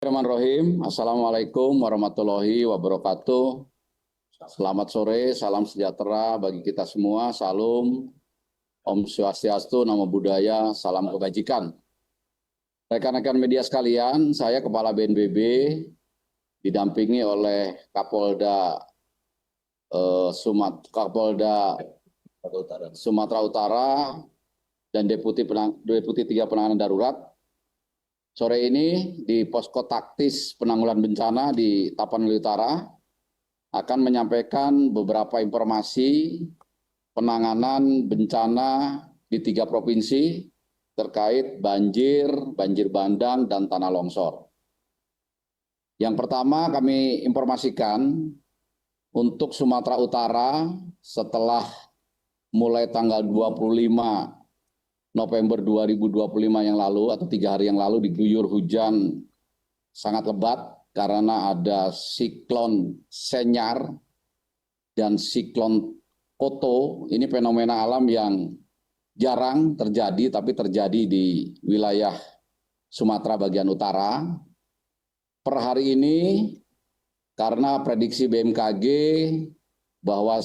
Bismillahirrahmanirrahim. Assalamualaikum warahmatullahi wabarakatuh. Selamat sore, salam sejahtera bagi kita semua. Salam, Om Swastiastu, Namo Buddhaya, salam kebajikan. Rekan-rekan media sekalian, saya Kepala BNPB didampingi oleh Kapolda Sumatera Utara dan Deputi 3 Penanganan Darurat. Sore ini di Posko Taktis Penanggulangan Bencana di Tapanuli Utara akan menyampaikan beberapa informasi penanganan bencana di 3 provinsi terkait banjir, banjir bandang, dan tanah longsor. Yang pertama kami informasikan untuk Sumatera Utara setelah mulai tanggal 25 November 2025 yang lalu atau 3 hari yang lalu diguyur hujan sangat lebat karena ada siklon Senyar dan siklon Koto. Ini fenomena alam yang jarang terjadi tapi terjadi di wilayah Sumatera bagian utara. Per hari ini karena prediksi BMKG bahwa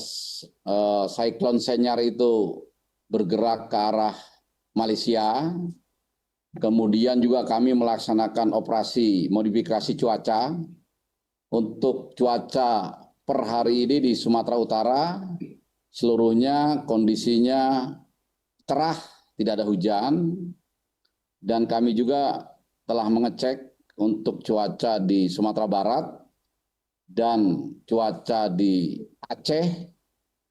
siklon Senyar itu bergerak ke arah Malaysia, kemudian juga kami melaksanakan operasi modifikasi cuaca. Untuk cuaca per hari ini di Sumatera Utara, seluruhnya kondisinya cerah, tidak ada hujan, dan kami juga telah mengecek untuk cuaca di Sumatera Barat dan cuaca di Aceh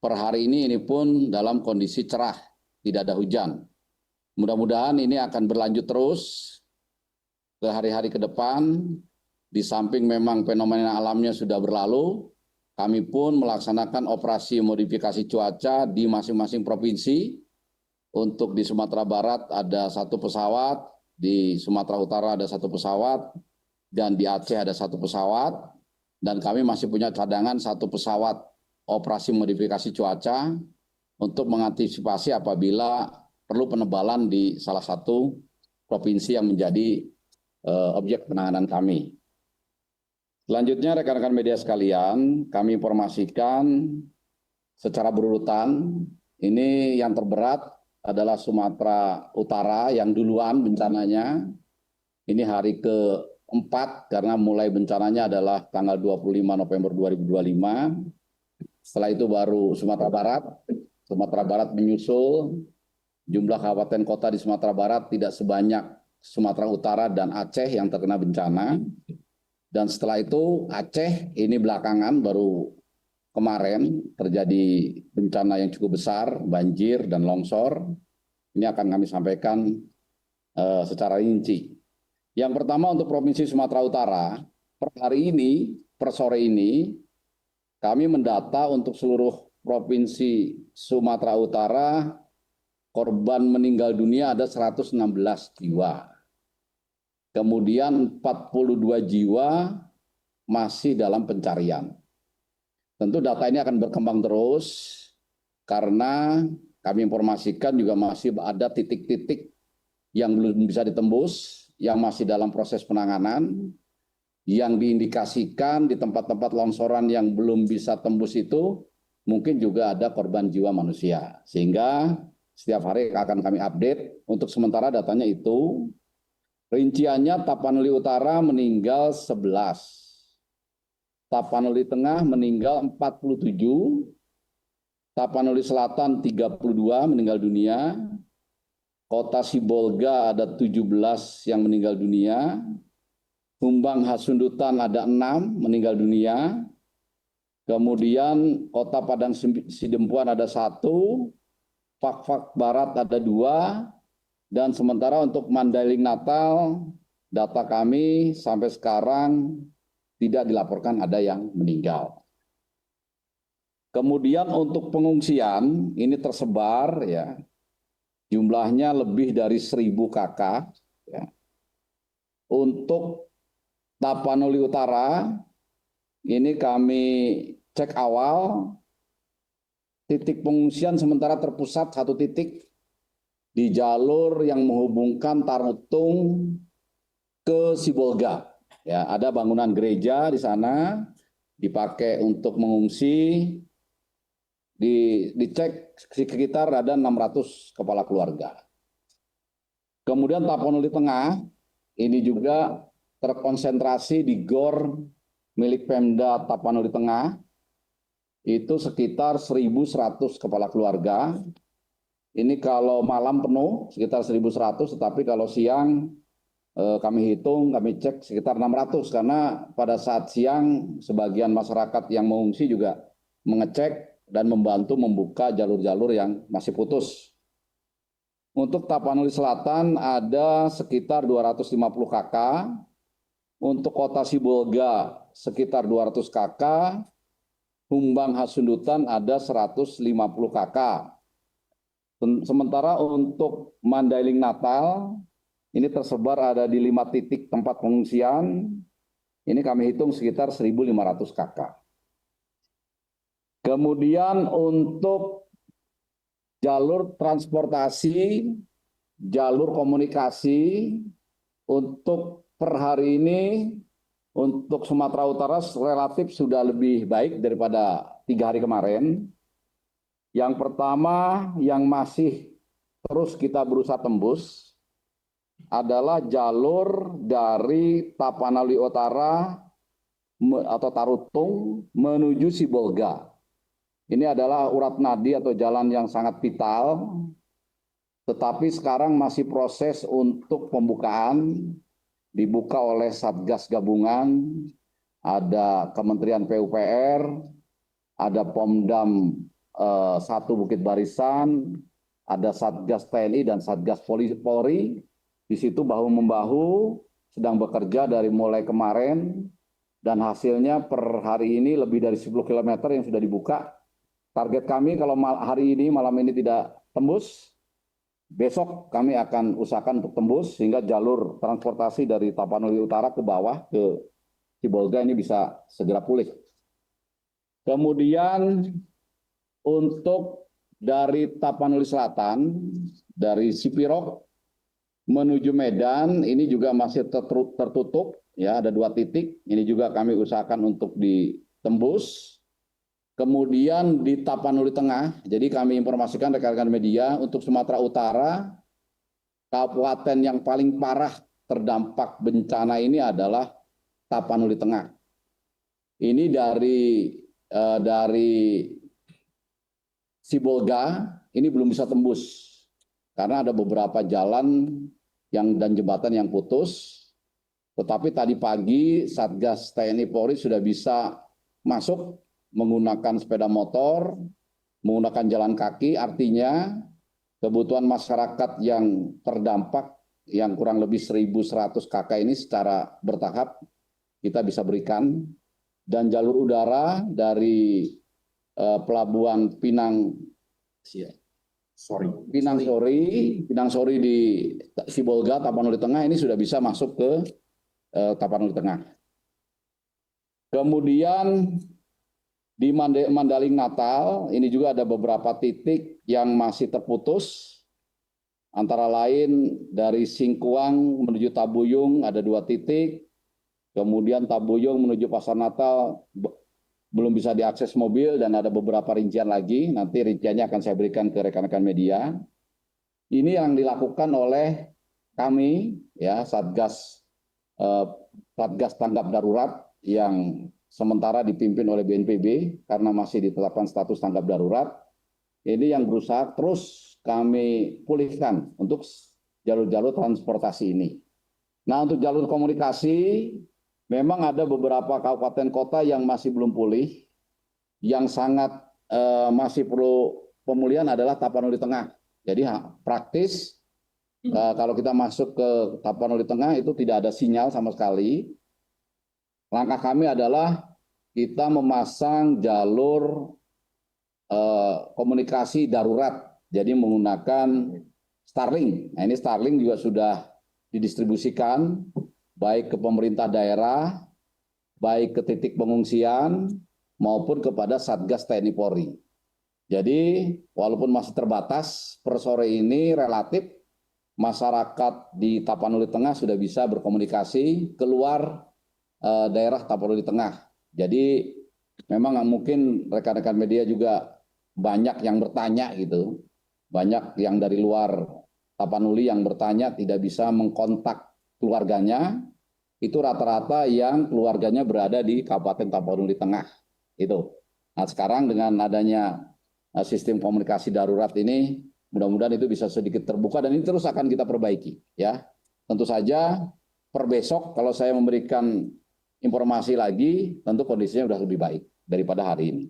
per hari ini pun dalam kondisi cerah, tidak ada hujan. Mudah-mudahan ini akan berlanjut terus ke hari-hari ke depan. Di samping memang fenomena alamnya sudah berlalu, kami pun melaksanakan operasi modifikasi cuaca di masing-masing provinsi. Untuk di Sumatera Barat ada 1 pesawat, di Sumatera Utara ada 1 pesawat, dan di Aceh ada 1 pesawat. Dan kami masih punya cadangan 1 pesawat operasi modifikasi cuaca untuk mengantisipasi apabila perlu penebalan di salah satu provinsi yang menjadi objek penanganan kami. Selanjutnya rekan-rekan media sekalian, kami informasikan secara berurutan. Ini yang terberat adalah Sumatera Utara yang duluan bencananya. Ini hari ke-4 karena mulai bencananya adalah tanggal 25 November 2025. Setelah itu baru Sumatera Barat. Sumatera Barat menyusul. Jumlah kabupaten kota di Sumatera Barat tidak sebanyak Sumatera Utara dan Aceh yang terkena bencana. Dan setelah itu Aceh ini belakangan baru kemarin terjadi bencana yang cukup besar, banjir dan longsor. Ini akan kami sampaikan secara rinci. Yang pertama untuk Provinsi Sumatera Utara, per hari ini, per sore ini, kami mendata untuk seluruh Provinsi Sumatera Utara, korban meninggal dunia ada 116 jiwa. Kemudian 42 jiwa masih dalam pencarian. Tentu data ini akan berkembang terus karena kami informasikan juga masih ada titik-titik yang belum bisa ditembus, yang masih dalam proses penanganan, yang diindikasikan di tempat-tempat longsoran yang belum bisa tembus itu, mungkin juga ada korban jiwa manusia. Sehingga setiap hari akan kami update. Untuk sementara datanya itu, rinciannya Tapanuli Utara meninggal 11, Tapanuli Tengah meninggal 47, Tapanuli Selatan 32 meninggal dunia, Kota Sibolga ada 17 yang meninggal dunia, Humbang Hasundutan ada 6 meninggal dunia, kemudian Kota Padang Sidempuan ada 1, Fak-Fak Barat ada 2, dan sementara untuk Mandailing Natal, data kami sampai sekarang tidak dilaporkan ada yang meninggal. Kemudian untuk pengungsian, ini tersebar ya, jumlahnya lebih dari 1.000 kakak. Ya. Untuk Tapanuli Utara, ini kami cek awal, titik pengungsian sementara terpusat 1 titik di jalur yang menghubungkan Tarutung ke Sibolga. Ya, ada bangunan gereja di sana dipakai untuk mengungsi. Dicek sekitar ada 600 kepala keluarga. Kemudian Tapanuli Tengah ini juga terkonsentrasi di GOR milik Pemda Tapanuli Tengah, itu sekitar 1.100 kepala keluarga. Ini kalau malam penuh sekitar 1.100, tetapi kalau siang kami hitung, kami cek sekitar 600, karena pada saat siang sebagian masyarakat yang mengungsi juga mengecek dan membantu membuka jalur-jalur yang masih putus. Untuk Tapanuli Selatan ada sekitar 250 KK, untuk Kota Sibolga sekitar 200 KK, Humbang Hasundutan ada 150 KK. Sementara untuk Mandailing Natal, ini tersebar ada di 5 titik tempat pengungsian, ini kami hitung sekitar 1.500 KK. Kemudian untuk jalur transportasi, jalur komunikasi, untuk per hari ini, untuk Sumatera Utara relatif sudah lebih baik daripada 3 hari kemarin. Yang pertama yang masih terus kita berusaha tembus adalah jalur dari Tapanuli Utara atau Tarutung menuju Sibolga. Ini adalah urat nadi atau jalan yang sangat vital, tetapi sekarang masih proses untuk pembukaan, dibuka oleh Satgas Gabungan, ada Kementerian PUPR, ada Pomdam 1 Bukit Barisan, ada Satgas TNI dan Satgas Polri. Di situ bahu-membahu sedang bekerja dari mulai kemarin, dan hasilnya per hari ini lebih dari 10 km yang sudah dibuka. Target kami kalau hari ini, malam ini tidak tembus, besok kami akan usahakan untuk tembus sehingga jalur transportasi dari Tapanuli Utara ke bawah ke Sibolga ini bisa segera pulih. Kemudian untuk dari Tapanuli Selatan, dari Sipirok menuju Medan, ini juga masih tertutup, ya, ada 2 titik. Ini juga kami usahakan untuk ditembus. Kemudian di Tapanuli Tengah, jadi kami informasikan rekan-rekan media, untuk Sumatera Utara, kabupaten yang paling parah terdampak bencana ini adalah Tapanuli Tengah. Ini dari Sibolga, ini belum bisa tembus, karena ada beberapa jalan dan jembatan yang putus. Tetapi tadi pagi Satgas TNI Polri sudah bisa masuk menggunakan sepeda motor, menggunakan jalan kaki, artinya kebutuhan masyarakat yang terdampak yang kurang lebih 1.100 KK ini secara bertahap kita bisa berikan. Dan jalur udara dari Pelabuhan Pinang Sori di Sibolga, Tapanuli Tengah ini sudah bisa masuk ke Tapanuli Tengah. Kemudian di Mandailing Natal ini juga ada beberapa titik yang masih terputus, antara lain dari Singkuang menuju Tabuyung ada 2 titik, kemudian Tabuyung menuju Pasar Natal belum bisa diakses mobil, dan ada beberapa rincian lagi, nanti rinciannya akan saya berikan ke rekan-rekan media. Ini yang dilakukan oleh kami, ya, Satgas Tanggap Darurat yang sementara dipimpin oleh BNPB karena masih ditetapkan status tanggap darurat. Ini yang berusaha terus kami pulihkan untuk jalur-jalur transportasi ini. Nah, untuk jalur komunikasi, memang ada beberapa kabupaten kota yang masih belum pulih, yang sangat masih perlu pemulihan adalah Tapanuli Tengah. Jadi praktis kalau kita masuk ke Tapanuli Tengah itu tidak ada sinyal sama sekali. Langkah kami adalah kita memasang jalur komunikasi darurat, jadi menggunakan Starlink. Nah, ini Starlink juga sudah didistribusikan baik ke pemerintah daerah, baik ke titik pengungsian, maupun kepada Satgas TNI Polri. Jadi walaupun masih terbatas, per sore ini relatif masyarakat di Tapanuli Tengah sudah bisa berkomunikasi keluar daerah Tapanuli Tengah. Jadi memang mungkin rekan-rekan media juga banyak yang bertanya gitu, banyak yang dari luar Tapanuli yang bertanya tidak bisa mengkontak keluarganya, itu rata-rata yang keluarganya berada di Kabupaten Tapanuli Tengah. Itu. Nah sekarang dengan adanya sistem komunikasi darurat ini, mudah-mudahan itu bisa sedikit terbuka dan ini terus akan kita perbaiki. Ya, tentu saja per besok kalau saya memberikan informasi lagi, tentu kondisinya sudah lebih baik daripada hari ini.